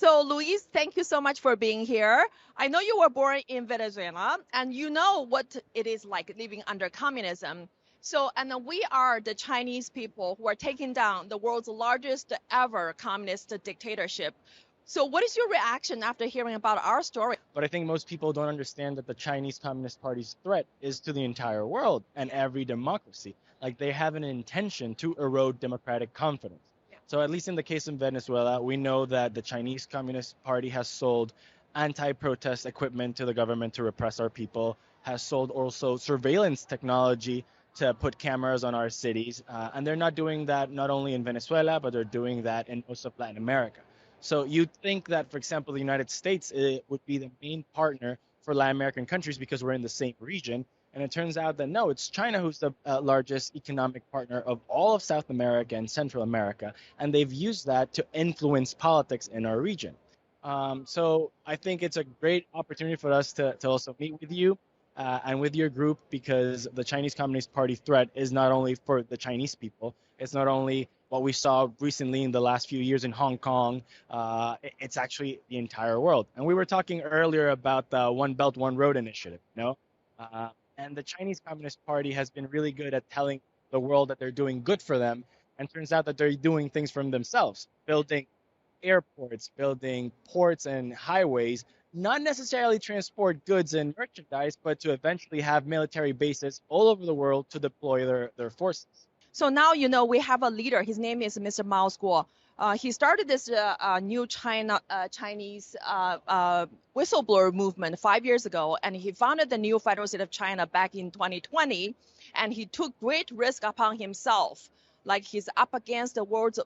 So, Luis, thank you so much for being here. I know you were born in Venezuela, and you know what it is like living under communism. So, and we are the Chinese people who are taking down the world's largest ever communist dictatorship. So, what is your reaction after hearing about our story? But I think most people don't understand that the Chinese Communist Party's threat is to the entire world and every democracy. Like, they have an intention to erode democratic confidence. So at least in the case of Venezuela, we know that the Chinese Communist Party has sold anti-protest equipment to the government to repress our people, has sold also surveillance technology to put cameras on our cities. And they're not doing that not only in Venezuela, but they're doing that in most of Latin America. So you'd think that, for example, the United States would be the main partner for Latin American countries because we're in the same region. And it turns out that no, it's China who's the largest economic partner of all of South America and Central America. And they've used that to influence politics in our region. So I think it's a great opportunity for us to also meet with you and with your group, because the Chinese Communist Party threat is not only for the Chinese people. It's not only what we saw recently in the last few years in Hong Kong. It's actually the entire world. And we were talking earlier about the One Belt, One Road initiative, you know? And the Chinese Communist Party has been really good at telling the world that they're doing good for them. And turns out that they're doing things for themselves, building airports, building ports and highways, not necessarily transport goods and merchandise, but to eventually have military bases all over the world to deploy their forces. So now, you know, we have a leader. His name is Mr. Mao Guo. He started this new Chinese whistleblower movement 5 years ago, and he founded the new Federal State of China back in 2020, and he took great risk upon himself. Like, he's up against the world's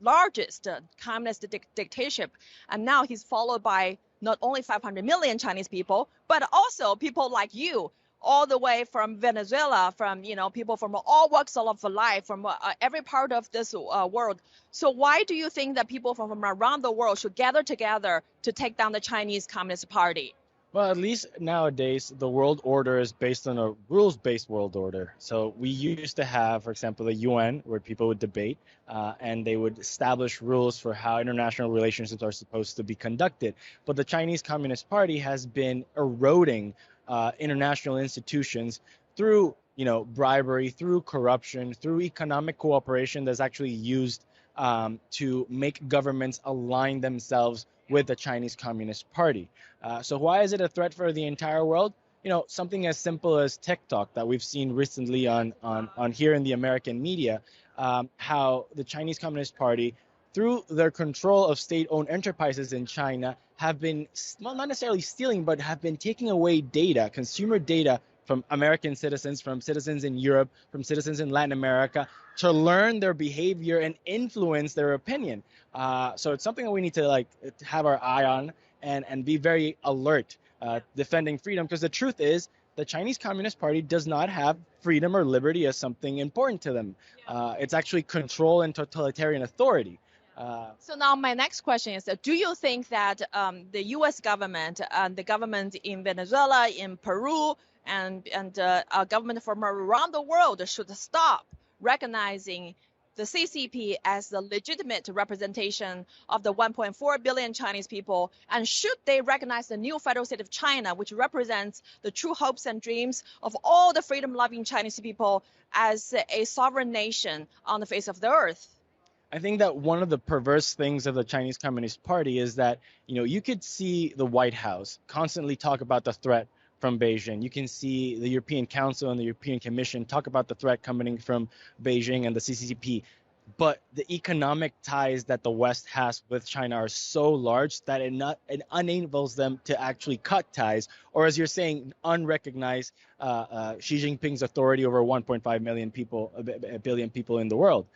largest communist dictatorship, and now he's followed by not only 500 million Chinese people, but also people like you, all the way from Venezuela, from, you know, people from all walks of life, from every part of this world. So why do you think that people from around the world should gather together to take down the Chinese Communist Party? Well, at least nowadays, the world order is based on a rules-based world order. So we used to have, for example, the UN, where people would debate, and they would establish rules for how international relationships are supposed to be conducted. But the Chinese Communist Party has been eroding international institutions through, you know, bribery, through corruption, through economic cooperation that's actually used to make governments align themselves with the Chinese Communist Party. So why is it a threat for the entire world? You know, something as simple as TikTok that we've seen recently on here in the American media, how the Chinese Communist Party, through their control of state-owned enterprises in China, have been, well, not necessarily stealing, but have been taking away data, consumer data, from American citizens, from citizens in Europe, from citizens in Latin America, to learn their behavior and influence their opinion. So it's something that we need to have our eye on and be very alert, defending freedom, because the truth is the Chinese Communist Party does not have freedom or liberty as something important to them. It's actually control and totalitarian authority. So now my next question is, do you think that the U.S. government and the government in Venezuela, in Peru, and government from around the world should stop recognizing the CCP as the legitimate representation of the 1.4 billion Chinese people, and should they recognize the new Federal State of China, which represents the true hopes and dreams of all the freedom-loving Chinese people, as a sovereign nation on the face of the earth? I think that one of the perverse things of the Chinese Communist Party is that, you know, you could see the White House constantly talk about the threat from Beijing. You can see the European Council and the European Commission talk about the threat coming from Beijing and the CCP. But the economic ties that the West has with China are so large that it enables them to actually cut ties, or as you're saying, unrecognize Xi Jinping's authority over 1.5 million people, a billion people in the world.